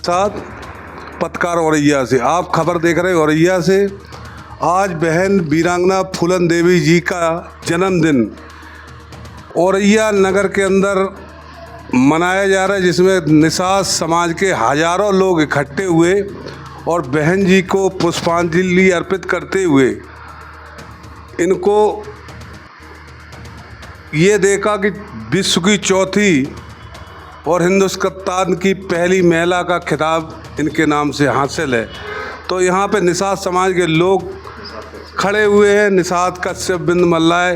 प्रसाद, पत्रकार औरैया से। आप खबर देख रहे हैं औरैया से। आज बहन वीरांगना फूलन देवी जी का जन्मदिन औरैया नगर के अंदर मनाया जा रहा है, जिसमें निषाद समाज के हजारों लोग इकट्ठे हुए और बहन जी को पुष्पांजलि अर्पित करते हुए इनको ये देखा कि विश्व की चौथी और हिंदुस्तान की पहली महिला का खिताब इनके नाम से हासिल है। तो यहाँ पे निषाद समाज के लोग खड़े हुए हैं। निषाद कश्यप, बिंद मल्लाय,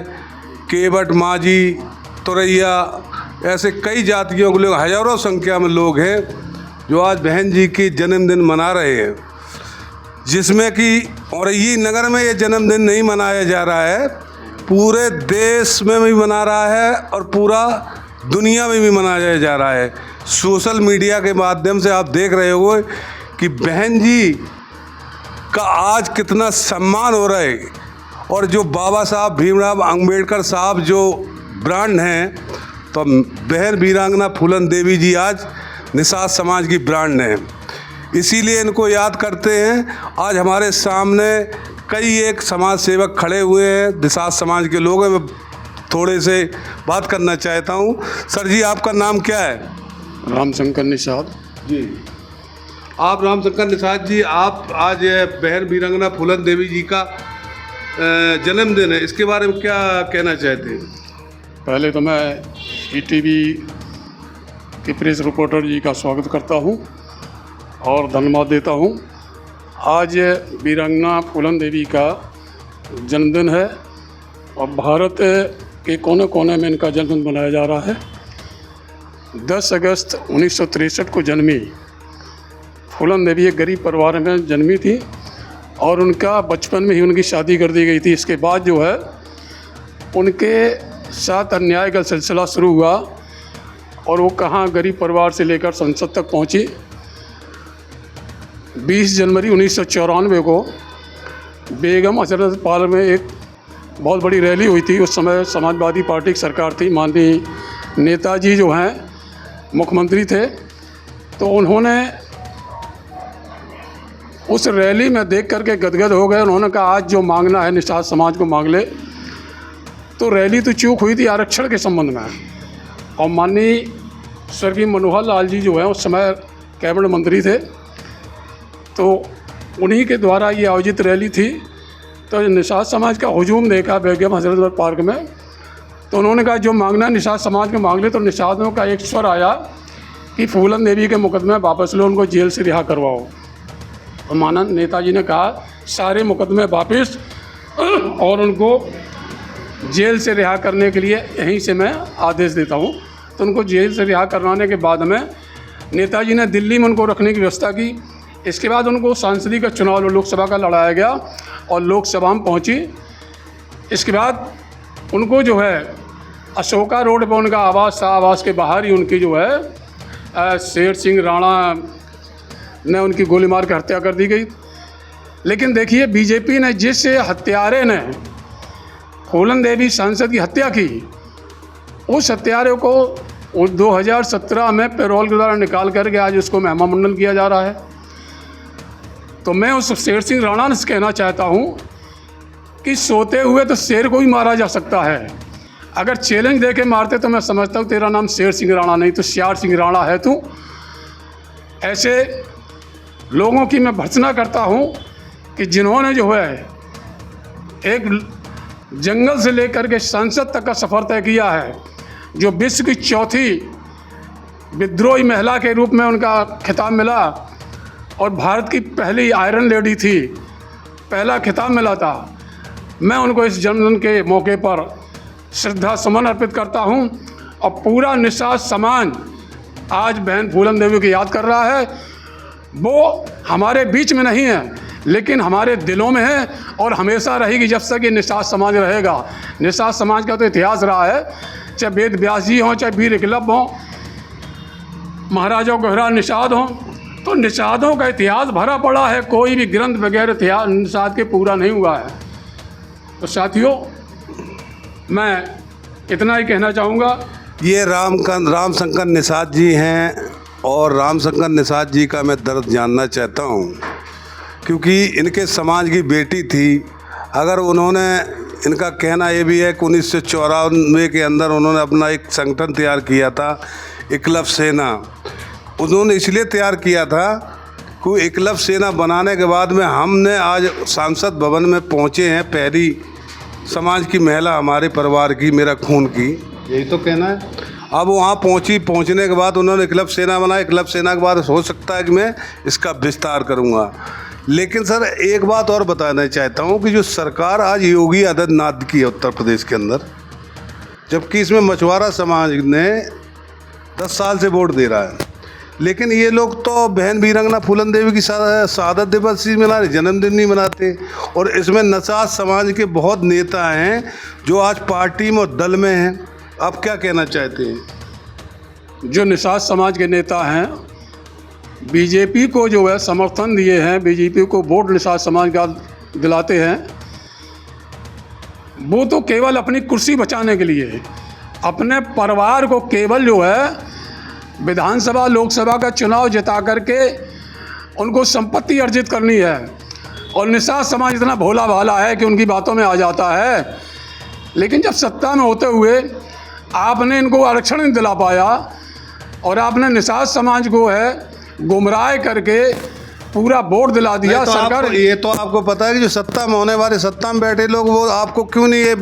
केवट माझी, तुरैया, ऐसे कई जातियों के लोग, हजारों संख्या में लोग हैं जो आज बहन जी की जन्मदिन मना रहे हैं, जिसमें कि औरैया नगर में ये जन्मदिन नहीं मनाया जा रहा है, पूरे देश में भी मना रहा है और पूरा दुनिया में भी मनाया जा रहा है। सोशल मीडिया के माध्यम से आप देख रहे हो कि बहन जी का आज कितना सम्मान हो रहा है। और जो बाबा साहब भीमराव अंबेडकर साहब जो ब्रांड हैं, तो बहन वीरांगना फूलन देवी जी आज निषाद समाज की ब्रांड हैं, इसीलिए इनको याद करते हैं। आज हमारे सामने कई एक समाज सेवक खड़े हुए हैं, निषाद समाज के लोग हैं। मैं थोड़े से बात करना चाहता हूँ। सर जी, आपका नाम क्या है? रामशंकर निषाद जी। आप रामशंकर निषाद जी, आप आज बहन वीरांगना फूलन देवी जी का जन्मदिन है, इसके बारे में क्या कहना चाहते हैं? पहले तो मैं ईटीवी के प्रेस रिपोर्टर जी का स्वागत करता हूं और धन्यवाद देता हूं। आज वीरांगना फूलन देवी का जन्मदिन है और भारत के कोने कोने में इनका जन्मदिन मनाया जा रहा है। 10 अगस्त 1963 को जन्मी फूलन देवी एक गरीब परिवार में जन्मी थी और उनका बचपन में ही उनकी शादी कर दी गई थी। इसके बाद जो है उनके साथ अन्याय का सिलसिला शुरू हुआ और वो कहाँ गरीब परिवार से लेकर संसद तक पहुँची। 20 जनवरी 1994 को बेगम हजरत पार्क में एक बहुत बड़ी रैली हुई थी। उस समय समाजवादी पार्टी की सरकार थी, माननीय नेताजी जो हैं मुख्यमंत्री थे, तो उन्होंने उस रैली में देख करके गदगद हो गए। उन्होंने कहा आज जो मांगना है निषाद समाज को मांग ले। तो रैली तो चूक हुई थी आरक्षण के संबंध में, और माननीय स्वर्गीय मनोहर लाल जी जो हैं उस समय कैबिनेट मंत्री थे, तो उन्हीं के द्वारा ये आयोजित रैली थी। तो निषाद समाज का हुजूम देखा बेगम हजरत पार्क में, तो उन्होंने कहा जो मांगना है निषाद समाज को मांग ले। तो निषादों का एक स्वर आया कि फूलन देवी के मुकदमे वापस लो, उनको जेल से रिहा करवाओ। और माननीय नेताजी ने कहा सारे मुकदमे वापस और उनको जेल से रिहा करने के लिए यहीं से मैं आदेश देता हूँ। तो उनको जेल से रिहा करवाने के बाद में नेताजी ने दिल्ली में उनको रखने की व्यवस्था की। इसके बाद उनको सांसदीय का चुनाव लोकसभा का लड़ाया गया और लोकसभा में पहुँची। इसके बाद उनको जो है अशोका रोड पर उनका आवास था, आवास के बाहर ही उनकी जो है शेर सिंह राणा ने उनकी गोली मार कर हत्या कर दी गई। लेकिन देखिए बीजेपी ने जिस हत्यारे ने फूलन देवी सांसद की हत्या की, उस हत्यारे को 2017 में पैरोल के द्वारा निकाल करके आज उसको महिमा मंडन किया जा रहा है। तो मैं उस शेर सिंह राणा से कहना चाहता हूँ कि सोते हुए तो शेर को भी मारा जा सकता है। अगर चैलेंज दे के मारते तो मैं समझता हूँ तेरा नाम शेर सिंह राणा नहीं तो श्यार सिंह राणा है तू। ऐसे लोगों की मैं भर्त्सना करता हूँ कि जिन्होंने जो है एक जंगल से लेकर के संसद तक का सफ़र तय किया है, जो विश्व की चौथी विद्रोही महिला के रूप में उनका खिताब मिला और भारत की पहली आयरन लेडी थी, पहला खिताब मिला था। मैं उनको इस जन्मदिन के मौके पर श्रद्धा सुमन अर्पित करता हूं और पूरा निषाद समाज आज बहन फूलन देवी को याद कर रहा है। वो हमारे बीच में नहीं है लेकिन हमारे दिलों में है और हमेशा रहेगी जब तक ये निषाद समाज रहेगा। निषाद समाज का तो इतिहास रहा है, चाहे वेद व्यास जी हों, चाहे वीर एकलव्य हों, महाराजा गोहरा निषाद हों, तो निषादों का इतिहास भरा पड़ा है। कोई भी ग्रंथ वगैरह इतिहास निषाद के पूरा नहीं हुआ है। तो साथियों, मैं इतना ही कहना चाहूँगा। ये रामशंकर निषाद जी हैं, और रामशंकर निषाद जी का मैं दर्द जानना चाहता हूँ, क्योंकि इनके समाज की बेटी थी। अगर उन्होंने, इनका कहना ये भी है कि 1994 के अंदर उन्होंने अपना एक संगठन तैयार किया था, एकलव्य सेना। उन्होंने इसलिए तैयार किया था कि एकलव्य सेना बनाने के बाद में हमने आज सांसद भवन में पहुँचे हैं, पहली समाज की महिला हमारे परिवार की, मेरा खून की, यही तो कहना है। अब वहाँ पहुँचने के बाद उन्होंने एकलव्य सेना बनाया। एकलव्य सेना के बाद हो सकता है कि मैं इसका विस्तार करूँगा। लेकिन सर एक बात और बताना चाहता हूँ कि जो सरकार आज योगी आदित्यनाथ की है उत्तर प्रदेश के अंदर, जबकि इसमें मछुआरा समाज ने 10 साल से वोट दे रहा है, लेकिन ये लोग तो बहन वीरांगना फूलन देवी की शहादत दिवस ही मना रहे, जन्मदिन नहीं मनाते। और इसमें निषाद समाज के बहुत नेता हैं जो आज पार्टी में और दल में हैं। आप क्या कहना चाहते हैं? जो निषाद समाज के नेता हैं, बीजेपी को जो है समर्थन दिए हैं, बीजेपी को वोट निषाद समाज का दिलाते हैं, वो तो केवल अपनी कुर्सी बचाने के लिए, अपने परिवार को केवल जो है विधानसभा लोकसभा का चुनाव जिता करके उनको संपत्ति अर्जित करनी है। और निषाद समाज इतना भोला भाला है कि उनकी बातों में आ जाता है। लेकिन जब सत्ता में होते हुए आपने इनको आरक्षण नहीं दिला पाया और आपने निषाद समाज को है गुमराह करके पूरा वोट दिला दिया। तो सरकार ये तो आपको पता है कि जो सत्ता में होने वाले, सत्ता में बैठे लोग, वो आपको क्यों नहीं ये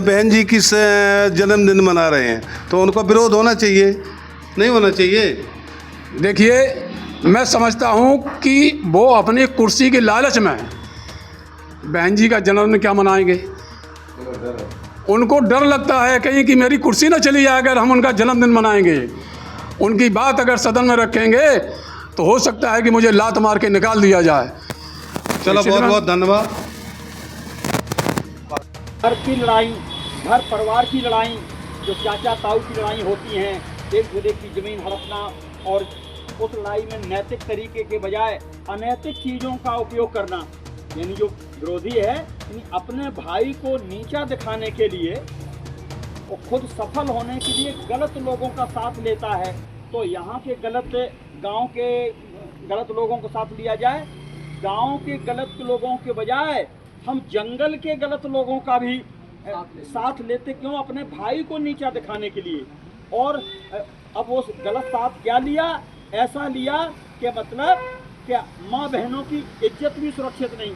बहन जी की जन्मदिन मना रहे हैं? तो उनका विरोध होना चाहिए, नहीं होना चाहिए? देखिए, मैं समझता हूँ कि वो अपनी कुर्सी की लालच में बहन जी का जन्मदिन क्या मनाएंगे। उनको डर लगता है कहीं कि मेरी कुर्सी ना चली जाए अगर हम उनका जन्मदिन मनाएंगे। उनकी बात अगर सदन में रखेंगे तो हो सकता है कि मुझे लात मार के निकाल दिया जाए। चलो, बहुत बहुत धन्यवाद। घर की लड़ाई, घर परिवार की लड़ाई, जो चाचा ताऊ की लड़ाई होती हैं, एक दूसरे की ज़मीन हड़पना, और उस लड़ाई में नैतिक तरीके के बजाय अनैतिक चीज़ों का उपयोग करना, यानी जो विरोधी है यानी अपने भाई को नीचा दिखाने के लिए और खुद सफल होने के लिए गलत लोगों का साथ लेता है। तो यहाँ के गलत, गांव के गलत लोगों को साथ लिया जाए। गांव के गलत लोगों के बजाय हम जंगल के गलत लोगों का भी साथ लेते, क्यों? अपने भाई को नीचा दिखाने के लिए। और अब वो गलत साथ क्या लिया? ऐसा लिया कि मतलब क्या माँ बहनों की इज्जत भी सुरक्षित नहीं,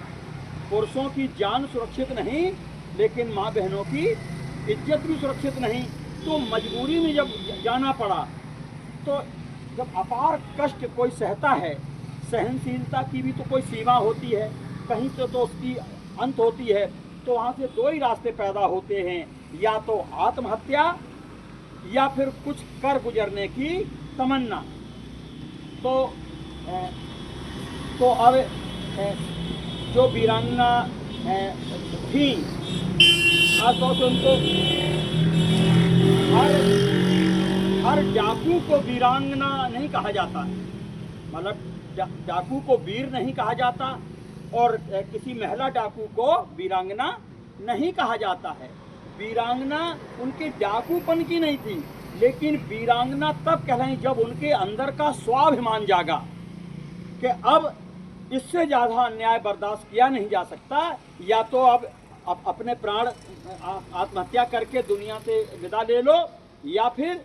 पुरुषों की जान सुरक्षित नहीं, लेकिन माँ बहनों की इज्जत भी सुरक्षित नहीं। तो मजबूरी में जब जाना पड़ा, तो जब अपार कष्ट कोई सहता है, सहनशीलता की भी तो कोई सीमा होती है, कहीं से तो उसकी अंत होती है। तो वहाँ से दो ही रास्ते पैदा होते हैं, या तो आत्महत्या या फिर कुछ कर गुजरने की तमन्ना। तो अब जो वीरांगना थी, खासतौर से उनको हर डाकू को वीरांगना नहीं कहा जाता, मतलब डाकू को वीर नहीं कहा जाता और किसी महिला डाकू को वीरांगना नहीं कहा जाता है। वीरांगना उनके डाकूपन की नहीं थी, लेकिन वीरांगना तब कहलाई जब उनके अंदर का स्वाभिमान जागा कि अब इससे ज़्यादा अन्याय बर्दाश्त किया नहीं जा सकता, या तो अब अपने प्राण आत्महत्या करके दुनिया से विदा ले लो, या फिर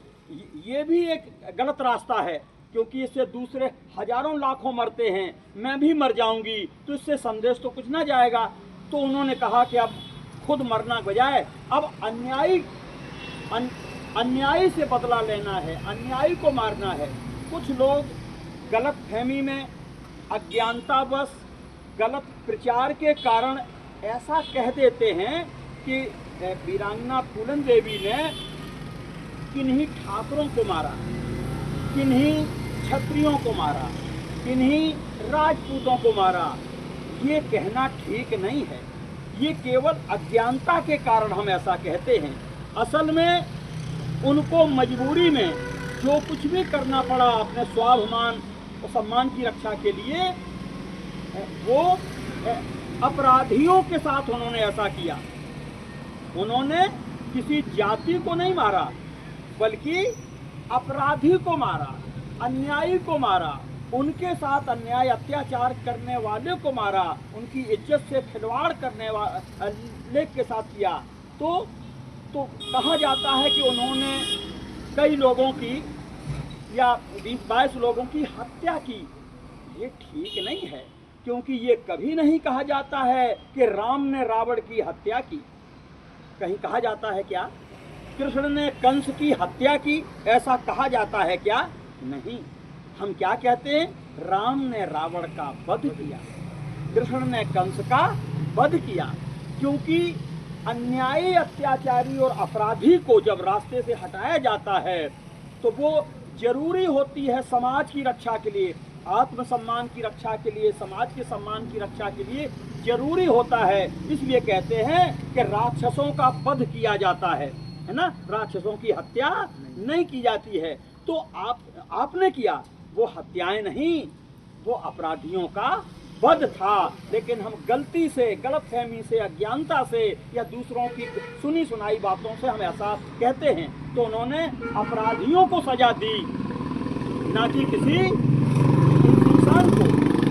ये भी एक गलत रास्ता है, क्योंकि इससे दूसरे हजारों लाखों मरते हैं, मैं भी मर जाऊंगी, तो इससे संदेश तो कुछ ना जाएगा। तो उन्होंने कहा कि अब खुद मरना के बजाय अब अन्यायी से बदला लेना है, अन्यायी को मारना है। कुछ लोग गलत फहमी में, अज्ञानतावश, गलत प्रचार के कारण ऐसा कह देते हैं कि वीरांगना फूलन देवी ने किन्हीं ठाकुरों को मारा, किन्हीं क्षत्रियों को मारा, किन्हीं राजपूतों को मारा। ये कहना ठीक नहीं है, ये केवल अज्ञानता के कारण हम ऐसा कहते हैं। असल में उनको मजबूरी में जो कुछ भी करना पड़ा अपने स्वाभिमान और सम्मान की रक्षा के लिए, वो अपराधियों के साथ उन्होंने ऐसा किया। उन्होंने किसी जाति को नहीं मारा, बल्कि अपराधी को मारा, अन्यायी को मारा, उनके साथ अन्याय अत्याचार करने वाले को मारा, उनकी इज्जत से खिलवाड़ करने वाले के साथ किया, तो कहा जाता है कि उन्होंने कई लोगों की या 20-22 लोगों की हत्या की। ये ठीक नहीं है, क्योंकि ये कभी नहीं कहा जाता है कि राम ने रावण की हत्या की। कहीं कहा जाता है क्या? कृष्ण ने कंस की हत्या की, ऐसा कहा जाता है क्या? नहीं। हम क्या कहते हैं? राम ने रावण का वध किया, कृष्ण ने कंस का वध किया। क्योंकि अन्यायी, अत्याचारी और अपराधी को जब रास्ते से हटाया जाता है तो वो जरूरी होती है समाज की रक्षा के लिए, आत्मसम्मान की रक्षा के लिए, समाज के सम्मान की रक्षा के लिए जरूरी होता है। इसलिए कहते हैं कि राक्षसों का वध किया जाता है ना, राक्षसों की हत्या नहीं की जाती है। तो आपने किया, वो हत्याएं नहीं, वो अपराधियों का वध था। लेकिन हम गलती से, गलतफहमी से, अज्ञानता से या दूसरों की सुनी सुनाई बातों से हम ऐसा कहते हैं। तो उन्होंने अपराधियों को सजा दी, ना कि किसी इंसान को।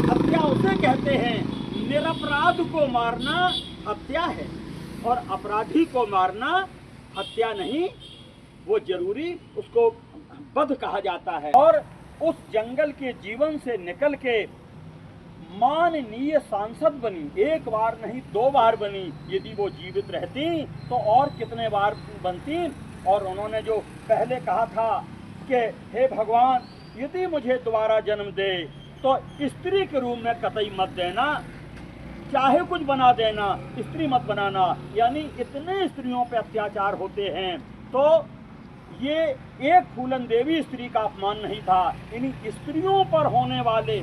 हत्या उसे कहते हैं, निरपराध को मारना हत्या है, और अपराधी को मारना हत्या नहीं, वो जरूरी उसको वध कहा जाता है। और उस जंगल के जीवन से निकल के माननीय सांसद बनी, एक बार नहीं 2 बार बनी। यदि वो जीवित रहती तो और कितने बार बनती। और उन्होंने जो पहले कहा था कि हे भगवान, यदि मुझे दोबारा जन्म दे तो स्त्री के रूप में कतई मत देना, चाहे कुछ बना देना, स्त्री मत बनाना। यानी इतने स्त्रियों पे अत्याचार होते हैं, तो ये एक फूलन देवी स्त्री का अपमान नहीं था, इन स्त्रियों पर होने वाले